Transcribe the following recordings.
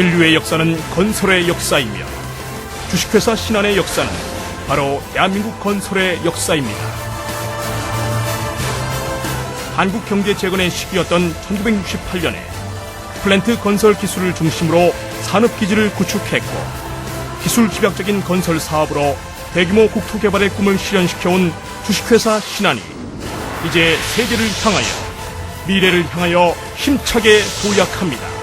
인류의 역사는 건설의 역사이며 주식회사 신한의 역사는 바로 대한민국 건설의 역사입니다. 한국 경제 재건의 시기였던 1968년에 플랜트 건설 기술을 중심으로 산업기지를 구축했고 기술 집약적인 건설 사업으로 대규모 국토 개발의 꿈을 실현시켜온 주식회사 신한이 이제 세계를 향하여 미래를 향하여 힘차게 도약합니다.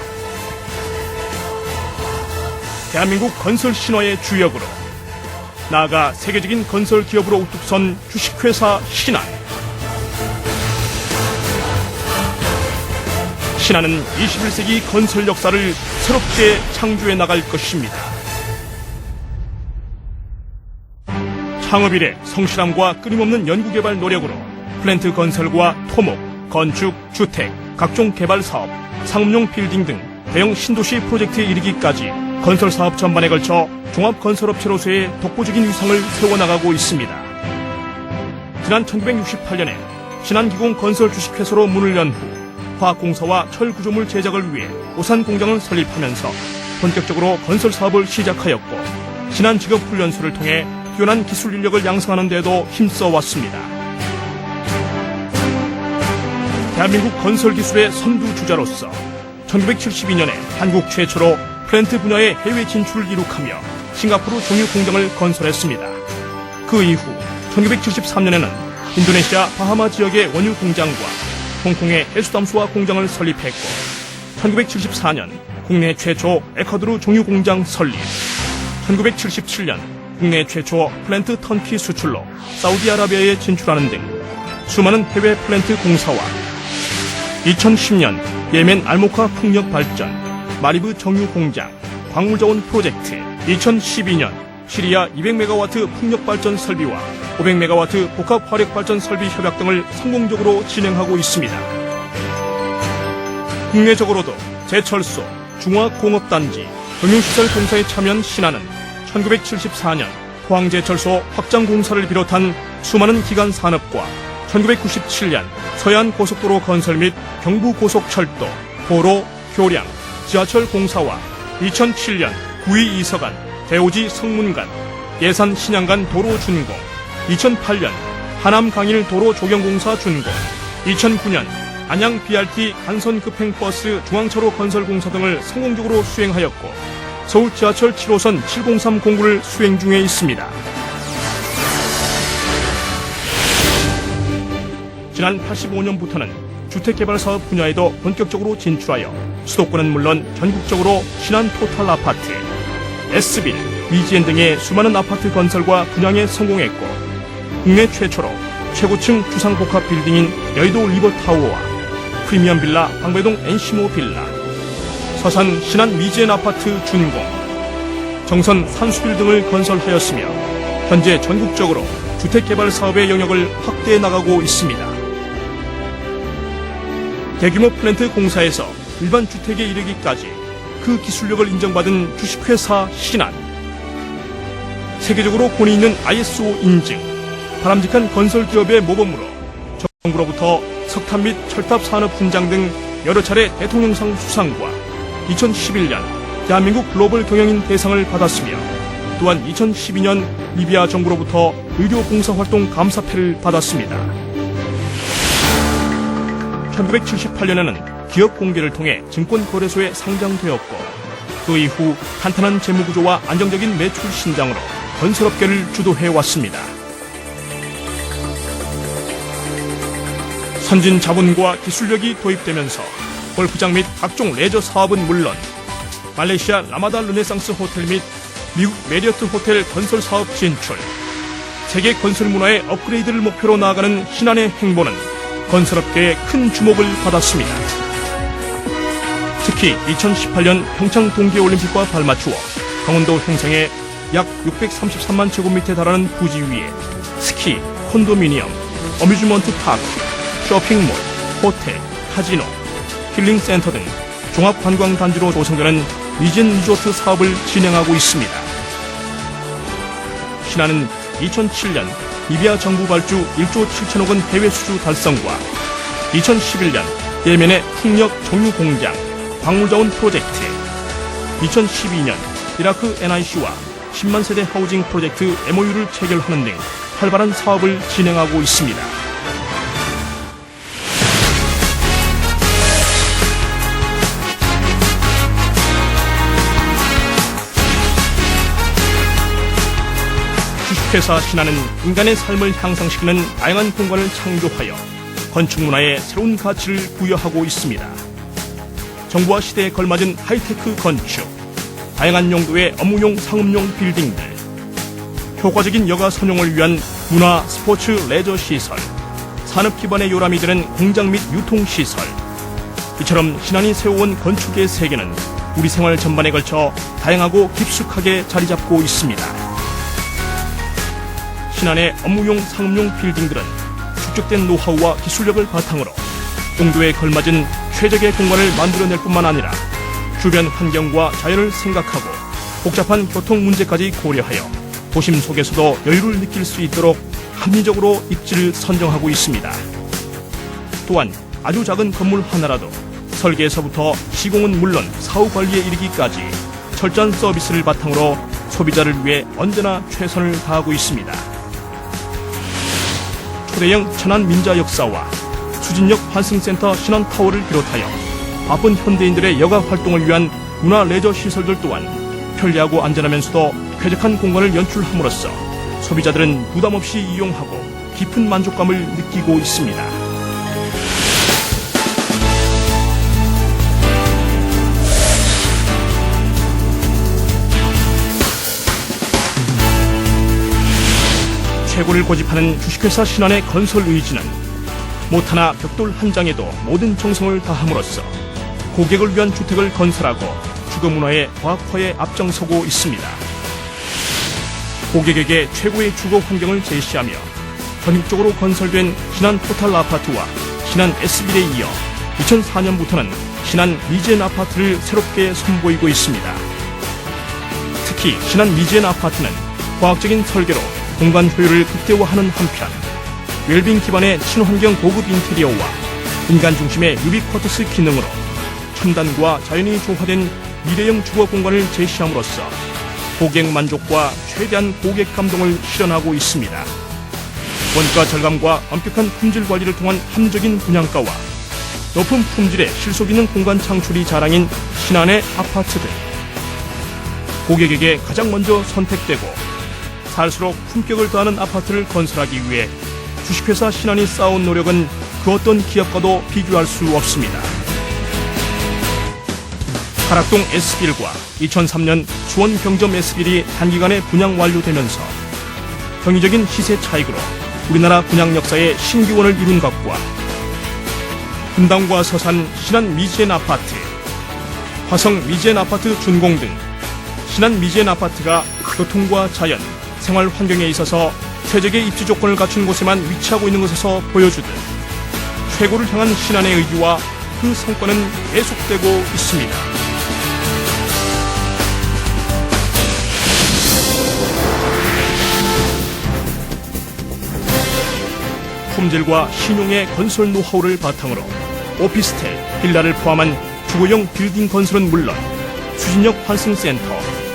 대한민국 건설 신화의 주역으로 나아가 세계적인 건설 기업으로 우뚝 선 주식회사 신한. 신한은 21세기 건설 역사를 새롭게 창조해 나갈 것입니다. 창업 이래 성실함과 끊임없는 연구개발 노력으로 플랜트 건설과 토목, 건축, 주택, 각종 개발 사업, 상업용 빌딩 등 대형 신도시 프로젝트에 이르기까지 건설 사업 전반에 걸쳐 종합건설업체로서의 독보적인 위상을 세워나가고 있습니다. 지난 1968년에 신한기공 건설 주식회사로 문을 연 후 화학공사와 철구조물 제작을 위해 오산 공장을 설립하면서 본격적으로 건설 사업을 시작하였고 신한직업훈련소를 통해 뛰어난 기술 인력을 양성하는 데에도 힘써왔습니다. 대한민국 건설 기술의 선두주자로서 1972년에 한국 최초로 플랜트 분야의 해외 진출을 이룩하며 싱가포르 종유 공장을 건설했습니다. 그 이후 1973년에는 인도네시아 바하마 지역의 원유 공장과 홍콩의 해수담수화 공장을 설립했고 1974년 국내 최초 에콰도르 종유 공장 설립, 1977년 국내 최초 플랜트 턴키 수출로 사우디아라비아에 진출하는 등 수많은 해외 플랜트 공사와 2010년 예멘 알모카 풍력 발전, 마리브 정유 공장, 광물자원 프로젝트, 2012년 시리아 200메가와트 풍력 발전 설비와 500메가와트 복합 화력 발전 설비 협약 등을 성공적으로 진행하고 있습니다. 국내적으로도 제철소, 중화공업단지, 금융시설 공사에 참여한 신한은 1974년 포항제철소 확장 공사를 비롯한 수많은 기간 산업과 1997년 서해안 고속도로 건설 및 경부고속철도, 도로, 교량, 지하철 공사와 2007년 구의 이서간, 대오지 성문간, 예산 신양간 도로 준공, 2008년 하남 강일 도로 조경공사 준공, 2009년 안양 BRT 간선급행버스 중앙차로 건설 공사 등을 성공적으로 수행하였고 서울 지하철 7호선 703 공구를 수행 중에 있습니다. 지난 85년부터는 주택개발 사업 분야에도 본격적으로 진출하여 수도권은 물론 전국적으로 신한 토탈 아파트, S빌, 미지엔 등의 수많은 아파트 건설과 분양에 성공했고 국내 최초로 최고층 주상복합 빌딩인 여의도 리버타워와 프리미엄 빌라 방배동 엔시모 빌라, 서산 신한 미지엔 아파트 준공, 정선 산수빌 등을 건설하였으며 현재 전국적으로 주택개발 사업의 영역을 확대해 나가고 있습니다. 대규모 플랜트 공사에서 일반 주택에 이르기까지 그 기술력을 인정받은 주식회사 신한. 세계적으로 권위 있는 ISO 인증, 바람직한 건설기업의 모범으로 정부로부터 석탄 및 철탑 산업 훈장 등 여러 차례 대통령상 수상과 2011년 대한민국 글로벌 경영인 대상을 받았으며 또한 2012년 리비아 정부로부터 의료봉사활동 감사패를 받았습니다. 1978년에는 기업 공개를 통해 증권거래소에 상장되었고 그 이후 탄탄한 재무구조와 안정적인 매출 신장으로 건설업계를 주도해왔습니다. 선진 자본과 기술력이 도입되면서 골프장 및 각종 레저 사업은 물론 말레이시아 라마다 르네상스 호텔 및 미국 메리어트 호텔 건설 사업 진출, 세계 건설 문화의 업그레이드를 목표로 나아가는 신한의 행보는 건설업계에 큰 주목을 받았습니다. 특히 2018년 평창 동계올림픽과 발맞추어 강원도 횡성에 약 633만 제곱미터에 달하는 부지 위에 스키, 콘도미니엄, 어뮤즈먼트 파크, 쇼핑몰, 호텔, 카지노, 힐링센터 등 종합관광단지로 조성되는 미지엔 리조트 사업을 진행하고 있습니다. 신한은 2007년 리비아 정부 발주 1조 7천억 원 해외 수주 달성과 2011년 예멘의 풍력 정유 공장, 광물자원 프로젝트, 2012년 이라크 NIC와 10만 세대 하우징 프로젝트 MOU를 체결하는 등 활발한 사업을 진행하고 있습니다. 주식회사 신한은 인간의 삶을 향상시키는 다양한 공간을 창조하여 건축 문화에 새로운 가치를 부여하고 있습니다. 정부와 시대에 걸맞은 하이테크 건축, 다양한 용도의 업무용 상업용 빌딩들, 효과적인 여가 선용을 위한 문화, 스포츠, 레저 시설, 산업 기반의 요람이 되는 공장 및 유통 시설. 이처럼 신한이 세워온 건축의 세계는 우리 생활 전반에 걸쳐 다양하고 깊숙하게 자리 잡고 있습니다. 신한의 업무용 상업용 빌딩들은 축적된 노하우와 기술력을 바탕으로 용도에 걸맞은 최적의 공간을 만들어낼 뿐만 아니라 주변 환경과 자연을 생각하고 복잡한 교통 문제까지 고려하여 도심 속에서도 여유를 느낄 수 있도록 합리적으로 입지를 선정하고 있습니다. 또한 아주 작은 건물 하나라도 설계에서부터 시공은 물론 사후 관리에 이르기까지 철저한 서비스를 바탕으로 소비자를 위해 언제나 최선을 다하고 있습니다. 초대형 천안 민자 역사와 수진역 환승센터 신한타워를 비롯하여 바쁜 현대인들의 여가 활동을 위한 문화 레저 시설들 또한 편리하고 안전하면서도 쾌적한 공간을 연출함으로써 소비자들은 부담 없이 이용하고 깊은 만족감을 느끼고 있습니다. 최고를 고집하는 주식회사 신한의 건설 의지는 못하나 벽돌 한 장에도 모든 정성을 다함으로써 고객을 위한 주택을 건설하고 주거 문화의 과학화에 앞장서고 있습니다. 고객에게 최고의 주거 환경을 제시하며 전국적으로 건설된 신한 포탈 아파트와 신한 S빌에 이어 2004년부터는 신한 미젠 아파트를 새롭게 선보이고 있습니다. 특히 신한 미젠 아파트는 과학적인 설계로 공간 효율을 극대화하는 한편 웰빙 기반의 친환경 고급 인테리어와 인간 중심의 유비쿼터스 기능으로 첨단과 자연이 조화된 미래형 주거 공간을 제시함으로써 고객 만족과 최대한 고객 감동을 실현하고 있습니다. 원가 절감과 엄격한 품질 관리를 통한 합리적인 분양가와 높은 품질의 실속 있는 공간 창출이 자랑인 신한의 아파트들. 고객에게 가장 먼저 선택되고 살수록 품격을 더하는 아파트를 건설하기 위해 주식회사 신한이 쌓아온 노력은 그 어떤 기업과도 비교할 수 없습니다. 가락동 S빌과 2003년 수원 경점 S빌이 단기간에 분양 완료되면서 경이적인 시세 차익으로 우리나라 분양 역사의 신기원을 이룬 것과 분당과 서산 신한 미젠 아파트, 화성 미젠 아파트 준공 등 신한 미젠 아파트가 교통과 자연, 생활 환경에 있어서 최적의 입지 조건을 갖춘 곳에만 위치하고 있는 것에서 보여주듯 최고를 향한 신한의 의지와 그 성과는 계속되고 있습니다. 품질과 신용의 건설 노하우를 바탕으로 오피스텔, 빌라를 포함한 주거용 빌딩 건설은 물론 수진역 환승센터,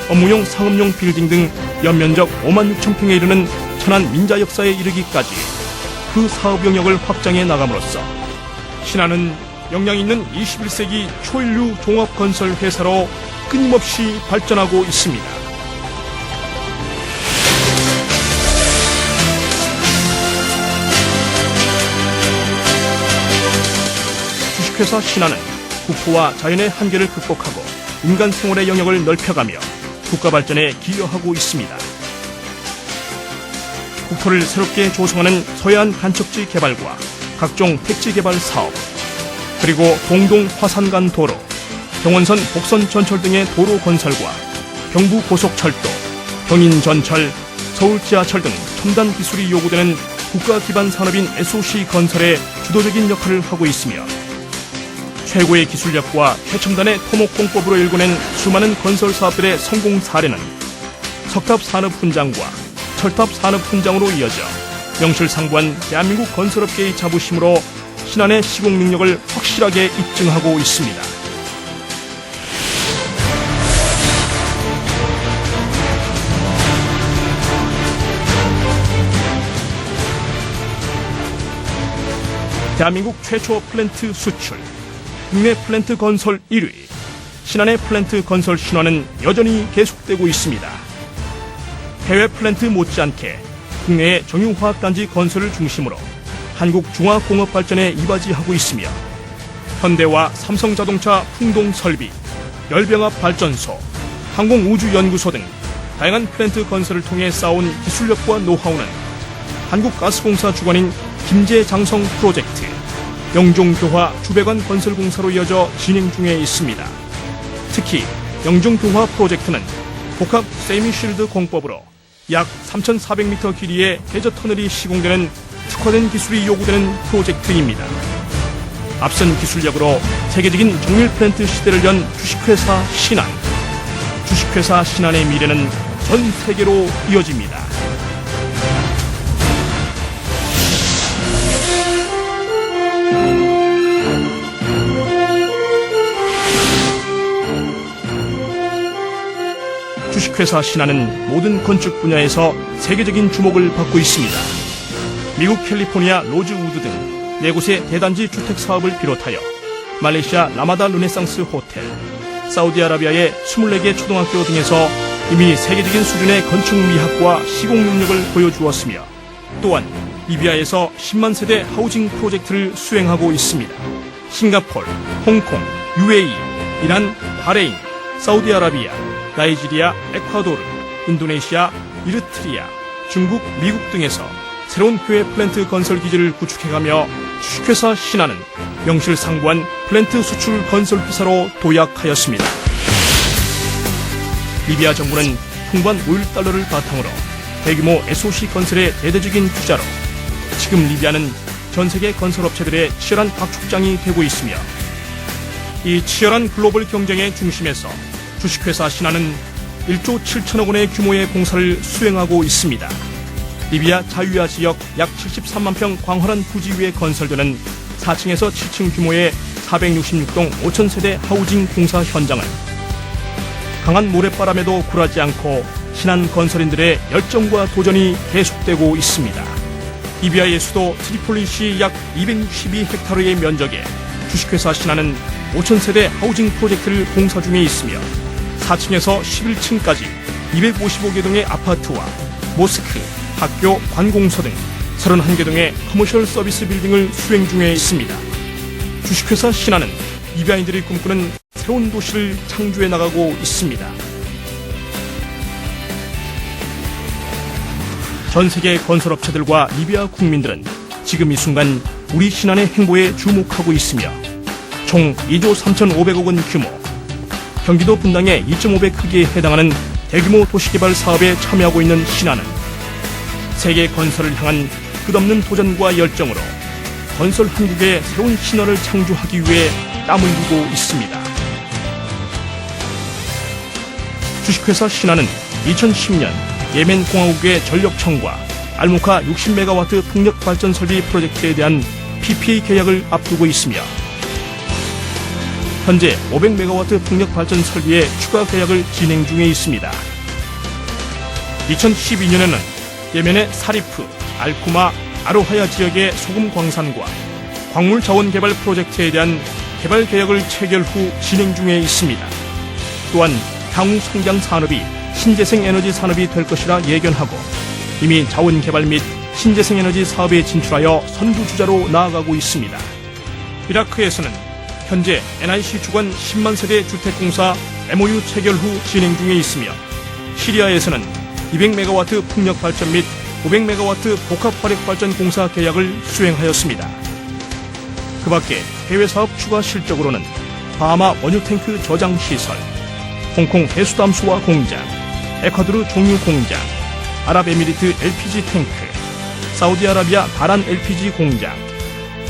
업무용 상업용 빌딩 등 연면적 5만 6천 평에 이르는 천안 민자 역사에 이르기까지 그 사업 영역을 확장해 나감으로써 신한은 역량 있는 21세기 초인류 종합건설 회사로 끊임없이 발전하고 있습니다. 주식회사 신한은 국토와 자연의 한계를 극복하고 인간 생활의 영역을 넓혀가며 국가 발전에 기여하고 있습니다. 국토를 새롭게 조성하는 서해안 간척지 개발과 각종 택지 개발 사업, 그리고 동동 화산간 도로, 경원선 복선 전철 등의 도로 건설과 경부 고속철도, 경인 전철, 서울 지하철 등 첨단 기술이 요구되는 국가 기반 산업인 SOC 건설에 주도적인 역할을 하고 있으며 최고의 기술력과 최첨단의 토목공법으로 일궈낸 수많은 건설 사업들의 성공 사례는 석탑산업훈장과 철탑산업훈장으로 이어져 명실상부한 대한민국 건설업계의 자부심으로 신한의 시공 능력을 확실하게 입증하고 있습니다. 대한민국 최초 플랜트 수출, 국내 플랜트 건설 1위, 신한의 플랜트 건설 신화는 여전히 계속되고 있습니다. 해외 플랜트 못지않게 국내의 정유화학단지 건설을 중심으로 한국 중화공업 발전에 이바지하고 있으며 현대와 삼성자동차 풍동설비, 열병합 발전소, 항공우주연구소 등 다양한 플랜트 건설을 통해 쌓아온 기술력과 노하우는 한국가스공사 주관인 김제장성 프로젝트, 영종교화 주배관 건설공사로 이어져 진행 중에 있습니다. 특히 영종교화 프로젝트는 복합 세미쉴드 공법으로 약 3,400m 길이의 해저 터널이 시공되는 특화된 기술이 요구되는 프로젝트입니다. 앞선 기술력으로 세계적인 정밀 플랜트 시대를 연 주식회사 신한. 주식회사 신한의 미래는 전 세계로 이어집니다. 주식회사 신한은 모든 건축 분야에서 세계적인 주목을 받고 있습니다. 미국 캘리포니아 로즈우드 등 4곳의 대단지 주택 사업을 비롯하여 말레이시아 라마다 르네상스 호텔, 사우디아라비아의 24개 초등학교 등에서 이미 세계적인 수준의 건축 미학과 시공 능력을 보여주었으며 또한 리비아에서 10만 세대 하우징 프로젝트를 수행하고 있습니다. 싱가포르, 홍콩, UAE, 이란, 바레인, 사우디아라비아, 나이지리아, 에콰도르, 인도네시아, 이르트리아, 중국, 미국 등에서 새로운 해외 플랜트 건설 기지를 구축해가며 주식회사 신한은 명실상부한 플랜트 수출 건설 회사로 도약하였습니다. 리비아 정부는 풍부한 오일 달러를 바탕으로 대규모 SOC 건설에 대대적인 투자로 지금 리비아는 전 세계 건설업체들의 치열한 각축장이 되고 있으며 이 치열한 글로벌 경쟁의 중심에서 주식회사 신한은 1조 7천억 원의 규모의 공사를 수행하고 있습니다. 리비아 자유야 지역 약 73만 평 광활한 부지 위에 건설되는 4층에서 7층 규모의 466동 5천 세대 하우징 공사 현장은 강한 모래바람에도 굴하지 않고 신한 건설인들의 열정과 도전이 계속되고 있습니다. 리비아의 수도 트리폴리시 약 262헥타르의 면적에 주식회사 신한은 5천 세대 하우징 프로젝트를 공사 중에 있으며 4층에서 11층까지 255개 동의 아파트와 모스크, 학교, 관공서 등 31개 동의 커머셜 서비스 빌딩을 수행 중에 있습니다. 주식회사 신한은 리비아인들이 꿈꾸는 새로운 도시를 창조해 나가고 있습니다. 전 세계 건설업체들과 리비아 국민들은 지금 이 순간 우리 신한의 행보에 주목하고 있으며 총 2조 3,500억 원 규모, 경기도 분당의 2.5배 크기에 해당하는 대규모 도시개발 사업에 참여하고 있는 신한은 세계 건설을 향한 끝없는 도전과 열정으로 건설 한국의 새로운 신화를 창조하기 위해 땀을 흘리고 있습니다. 주식회사 신한은 2010년 예멘 공화국의 전력청과 알모카 60메가와트 풍력 발전 설비 프로젝트에 대한 PPA 계약을 앞두고 있으며 현재 500메가와트 풍력 발전 설비의 추가 계약을 진행 중에 있습니다. 2012년에는 예멘의 사리프, 알쿠마, 아로하야 지역의 소금 광산과 광물 자원 개발 프로젝트에 대한 개발 계약을 체결 후 진행 중에 있습니다. 또한 향후 성장 산업이 신재생 에너지 산업이 될 것이라 예견하고 이미 자원 개발 및 신재생 에너지 사업에 진출하여 선두주자로 나아가고 있습니다. 이라크에서는 현재 NIC 주관 10만 세대 주택공사 MOU 체결 후 진행 중에 있으며 시리아에서는 200메가와트 풍력 발전 및 500메가와트 복합 화력 발전 공사 계약을 수행하였습니다. 그 밖에 해외 사업 추가 실적으로는 바하마 원유 탱크 저장 시설, 홍콩 해수담수화 공장, 에콰도르 종유 공장, 아랍에미리트 LPG 탱크, 사우디아라비아 바란 LPG 공장,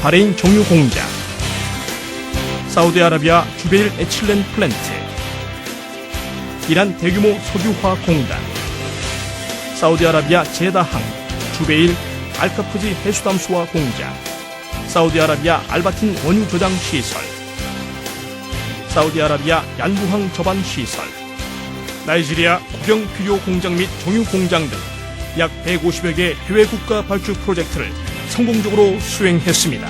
바레인 정유 공장, 사우디아라비아 주베일 에칠렌 플랜트, 이란 대규모 석유화학 공단, 사우디아라비아 제다항, 주베일 알카프지 해수담수화 공장, 사우디아라비아 알바틴 원유 저장 시설, 사우디아라비아 얀부항 저반 시설, 나이지리아 국영 비료 공장 및 정유 공장 등 약 150여 개 해외 국가 발주 프로젝트를 성공적으로 수행했습니다.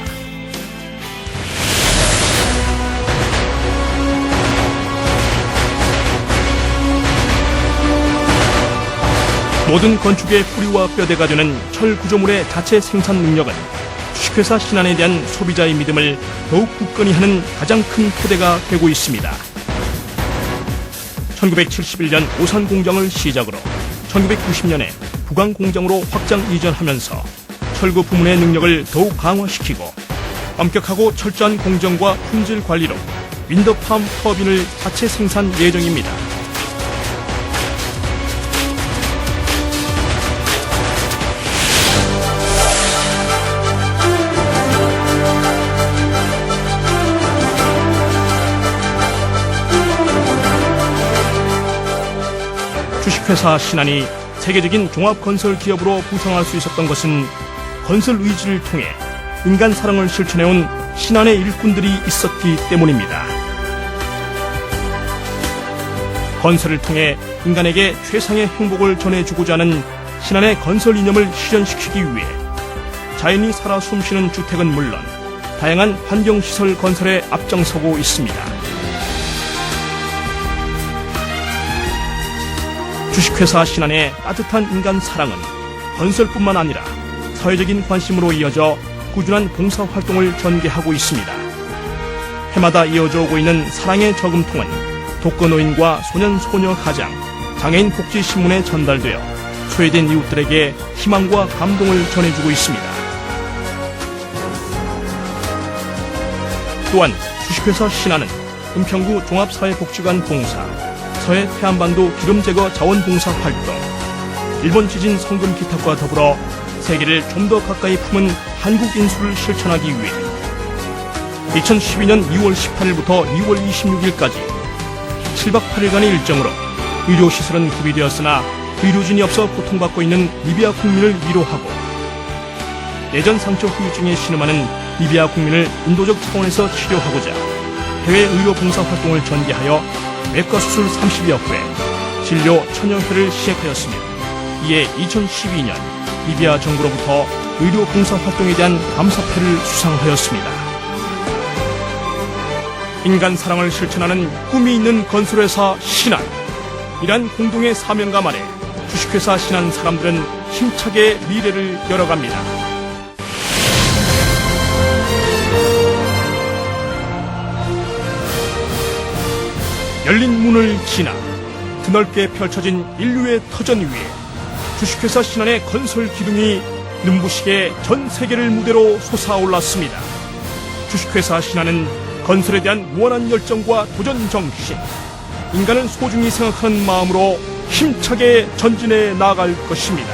모든 건축의 뿌리와 뼈대가 되는 철 구조물의 자체 생산 능력은 주식회사 신한에 대한 소비자의 믿음을 더욱 굳건히 하는 가장 큰 토대가 되고 있습니다. 1971년 오산 공장을 시작으로 1990년에 부강 공장으로 확장 이전하면서 철구 부문의 능력을 더욱 강화시키고 엄격하고 철저한 공정과 품질 관리로 윈드팜 터빈을 자체 생산 예정입니다. 주식회사 신한이 세계적인 종합건설 기업으로 부상할 수 있었던 것은 건설 의지를 통해 인간 사랑을 실천해온 신한의 일꾼들이 있었기 때문입니다. 건설을 통해 인간에게 최상의 행복을 전해주고자 하는 신한의 건설 이념을 실현시키기 위해 자연이 살아 숨쉬는 주택은 물론 다양한 환경시설 건설에 앞장서고 있습니다. 주식회사 신한의 따뜻한 인간 사랑은 건설뿐만 아니라 사회적인 관심으로 이어져 꾸준한 봉사활동을 전개하고 있습니다. 해마다 이어져 오고 있는 사랑의 저금통은 독거노인과 소년소녀 가장, 장애인 복지신문에 전달되어 소외된 이웃들에게 희망과 감동을 전해주고 있습니다. 또한 주식회사 신한은 은평구 종합사회복지관 봉사, 서해 태안반도 기름제거 자원봉사 활동, 일본 지진 성금 기탁과 더불어 세계를 좀 더 가까이 품은 한국 인수를 실천하기 위해 2012년 2월 18일부터 2월 26일까지 7박 8일간의 일정으로 의료시설은 구비되었으나 의료진이 없어 고통받고 있는 리비아 국민을 위로하고 내전 상처 후유증에 신음하는 리비아 국민을 인도적 차원에서 치료하고자 해외 의료 봉사 활동을 전개하여 외과 수술 30여 회, 진료 1000여 회를 시행하였으며 이에 2012년 리비아 정부로부터 의료 봉사 활동에 대한 감사패를 수상하였습니다. 인간 사랑을 실천하는 꿈이 있는 건설회사 신한. 이란 공동의 사명감 아래 주식회사 신한 사람들은 힘차게 미래를 열어갑니다. 열린 문을 지나 드넓게 펼쳐진 인류의 터전 위에 주식회사 신한의 건설 기둥이 눈부시게 전 세계를 무대로 솟아올랐습니다. 주식회사 신한은 건설에 대한 무한한 열정과 도전 정신, 인간을 소중히 생각하는 마음으로 힘차게 전진해 나아갈 것입니다.